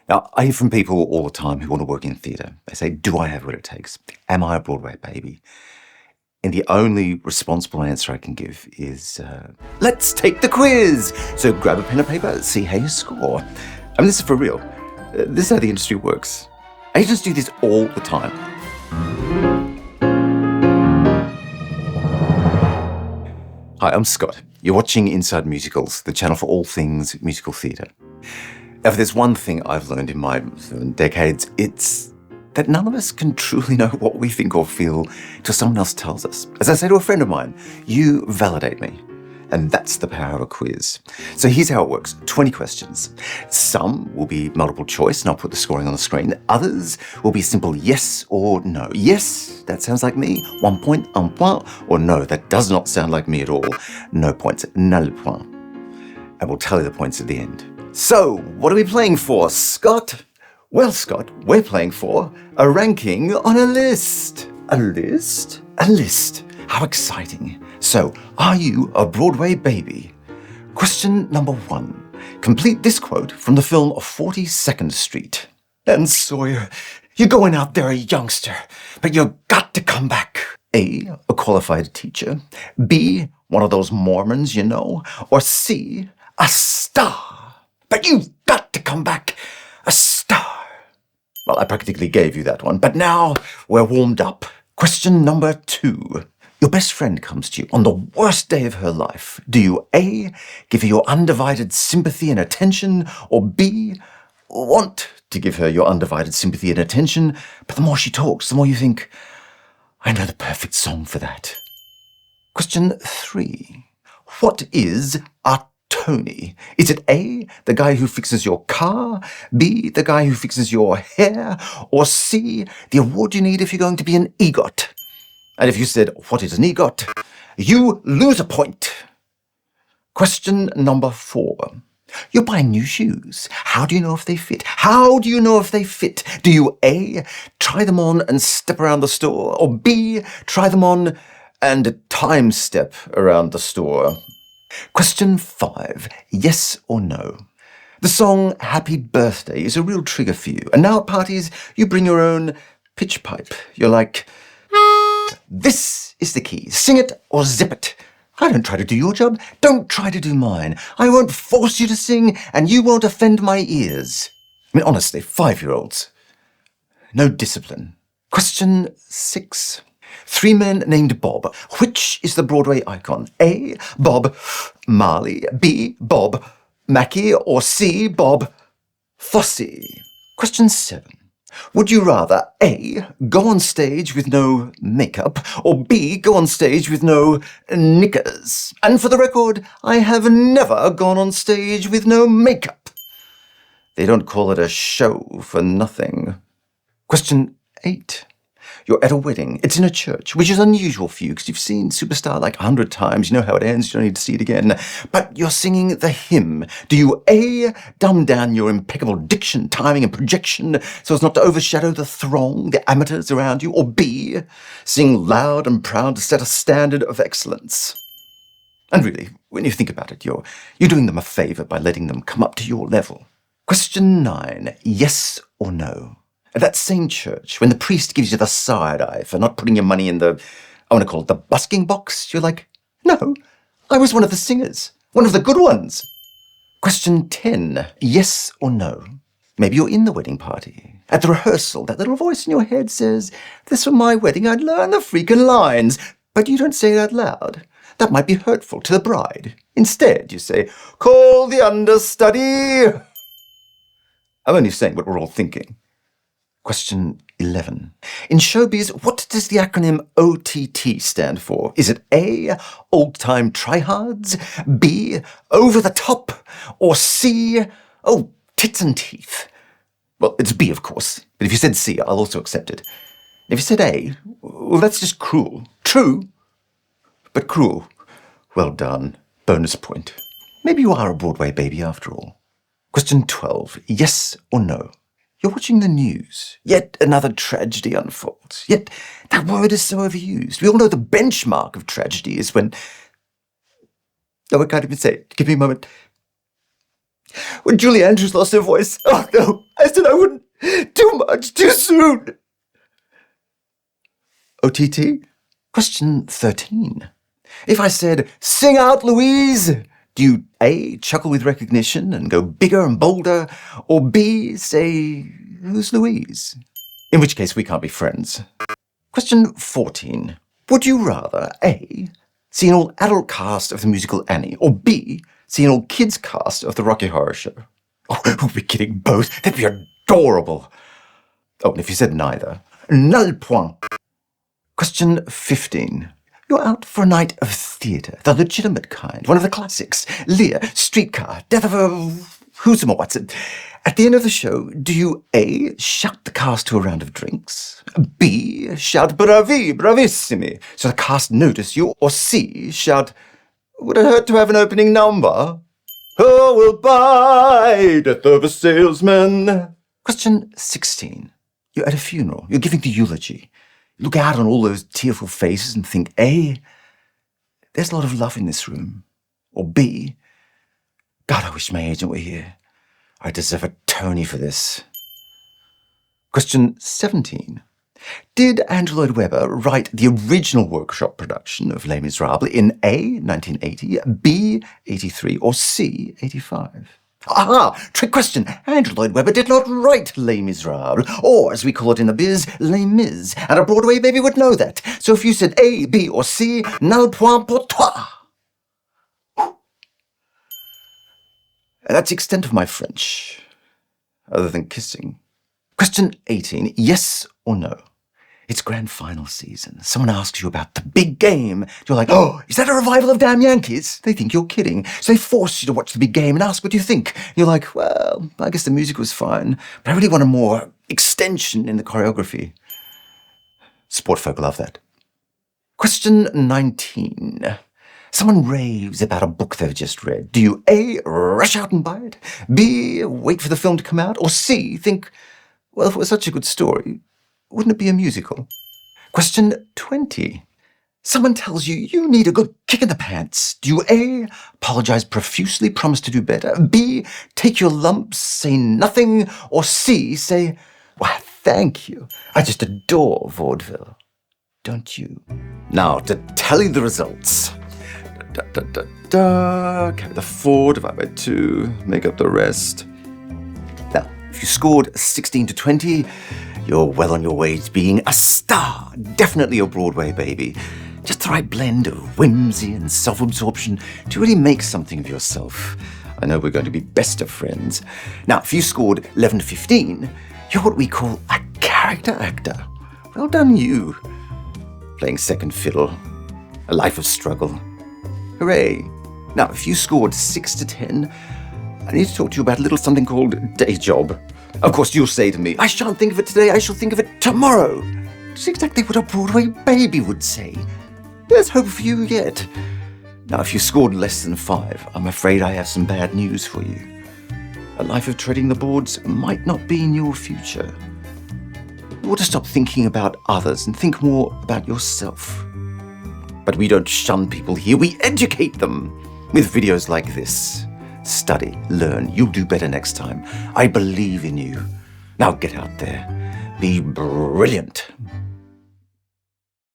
Now, I hear from people all the time who want to work in theatre. They say, do I have what it takes? Am I a Broadway baby? And the only responsible answer I can give is, let's take the quiz! So grab a pen and paper, see how you score. I mean, this is for real. This is how the industry works. Agents do this all the time. Hi, I'm Scott. You're watching Inside Musicals, the channel for all things musical theatre. Now, if there's one thing I've learned in my decades, it's that none of us can truly know what we think or feel till someone else tells us. As I say to a friend of mine, you validate me. And that's the power of a quiz. So here's how it works. 20 questions. Some will be multiple choice, and I'll put the scoring on the screen. Others will be simple yes or no. Yes, that sounds like me, 1 point, un point. Or no, that does not sound like me at all. No points, nul point. And we'll tally the points at the end. So, what are we playing for, Scott? Well, Scott, we're playing for a ranking on a list. A list? A list. How exciting. So, are you a Broadway baby? Question number 1. Complete this quote from the film 42nd Street. And Sawyer, you're going out there a youngster, but you've got to come back. A qualified teacher. B, one of those Mormons, you know. Or C, a star. But you've got to come back. A star. Well, I practically gave you that one, but now we're warmed up. Question number 2. Your best friend comes to you on the worst day of her life. Do you A, give her your undivided sympathy and attention, or B, want to give her your undivided sympathy and attention, but the more she talks, the more you think, I know the perfect song for that. Question 3. What is a Tony? Is it A, the guy who fixes your car, B, the guy who fixes your hair, or C, the award you need if you're going to be an EGOT? And if you said, what is an EGOT? You lose a point. Question number 4. You're buying new shoes. How do you know if they fit? How do you know if they fit? Do you A, try them on and step around the store? Or B, try them on and time step around the store? Question 5. Yes or no? The song Happy Birthday is a real trigger for you. And now at parties, you bring your own pitch pipe. You're like, this is the key. Sing it or zip it. I don't try to do your job. Don't try to do mine. I won't force you to sing, and you won't offend my ears. I mean, honestly, 5-year-olds. No discipline. Question 6. 3 men named Bob. Which is the Broadway icon? A, Bob Marley. B, Bob Mackie. Or C, Bob Fosse. Question 7. Would you rather A, go on stage with no makeup, or B, go on stage with no knickers? And for the record, I have never gone on stage with no makeup. They don't call it a show for nothing. Question 8. You're at a wedding. It's in a church, which is unusual for you because you've seen Superstar like 100 times. You know how it ends. You don't need to see it again. But you're singing the hymn. Do you A, dumb down your impeccable diction, timing, and projection so as not to overshadow the throng, the amateurs around you? Or B, sing loud and proud to set a standard of excellence? And really, when you think about it, you're doing them a favour by letting them come up to your level. Question 9. Yes or no? At that same church, when the priest gives you the side eye for not putting your money in the, I want to call it the busking box, you're like, no, I was one of the singers, one of the good ones. Question 10, yes or no? Maybe you're in the wedding party. At the rehearsal, that little voice in your head says, if this were my wedding, I'd learn the freaking lines. But you don't say it out loud. That might be hurtful to the bride. Instead, you say, call the understudy. I'm only saying what we're all thinking. Question 11. In showbiz, what does the acronym OTT stand for? Is it A, old-time tryhards, B, over the top, or C, oh, tits and teeth? Well, it's B, of course, but if you said C, I'll also accept it. If you said A, well, that's just cruel. True, but cruel. Well done. Bonus point. Maybe you are a Broadway baby after all. Question 12. Yes or no? You're watching the news. Yet another tragedy unfolds. Yet that word is so overused. We all know the benchmark of tragedy is when... No, I can't even say it. Give me a moment. When Julie Andrews lost her voice, oh no, I said I wouldn't. Too much, too soon. OTT? Question 13. If I said, sing out, Louise, do you A, chuckle with recognition and go bigger and bolder, or B, say, who's Louise? In which case we can't be friends. Question 14. Would you rather A, see an all-adult cast of the musical Annie, or B, see an all-kids cast of the Rocky Horror Show? Oh, we're kidding both. That'd be adorable. Oh, and if you said neither, null point. Question 15. You're out for a night of theatre, the legitimate kind, one of the classics. Lear, Streetcar, Death of a... Who's the more what's it? At the end of the show, do you A, shout the cast to a round of drinks, B, shout bravi, bravissimi, so the cast notice you, or C, shout, would it hurt to have an opening number? Who will buy Death of a Salesman? Question 16. You're at a funeral, you're giving the eulogy. Look out on all those tearful faces and think, A, there's a lot of love in this room. Or B, God, I wish my agent were here. I deserve a Tony for this. Question 17. Did Andrew Lloyd Webber write the original workshop production of Les Miserables in A, 1980, B, 83, or C, 85? Aha! Trick question. Andrew Lloyd Webber did not write Les Miserables, or as we call it in the biz, Les Mis, and a Broadway baby would know that. So if you said A, B, or C, null point pour toi. And that's the extent of my French, other than kissing. Question 18. Yes or no? It's grand final season. Someone asks you about the big game. You're like, oh, is that a revival of Damn Yankees? They think you're kidding. So they force you to watch the big game and ask what you think. You're like, well, I guess the music was fine, but I really want a more extension in the choreography. Sport folk love that. Question 19. Someone raves about a book they've just read. Do you A, rush out and buy it? B, wait for the film to come out? Or C, think, well, if it was such a good story, wouldn't it be a musical? Question 20. Someone tells you you need a good kick in the pants. Do you A, apologize profusely, promise to do better? B, take your lumps, say nothing? Or C, say, why, thank you. I just adore vaudeville. Don't you? Now, to tally the results. Carry the 4, divide by 2, make up the rest. Now, if you scored 16 to 20, you're well on your way to being a star. Definitely a Broadway baby. Just the right blend of whimsy and self-absorption to really make something of yourself. I know we're going to be best of friends. Now, if you scored 11 to 15, you're what we call a character actor. Well done you. Playing second fiddle. A life of struggle. Hooray. Now, if you scored 6 to 10, I need to talk to you about a little something called day job. Of course, you'll say to me, I shan't think of it today, I shall think of it tomorrow. It's exactly what a Broadway baby would say. There's hope for you yet. Now, if you scored less than 5, I'm afraid I have some bad news for you. A life of treading the boards might not be in your future. You ought to stop thinking about others and think more about yourself. But we don't shun people here, we educate them with videos like this. Study, learn, you'll do better next time. I believe in you. Now get out there. Be brilliant.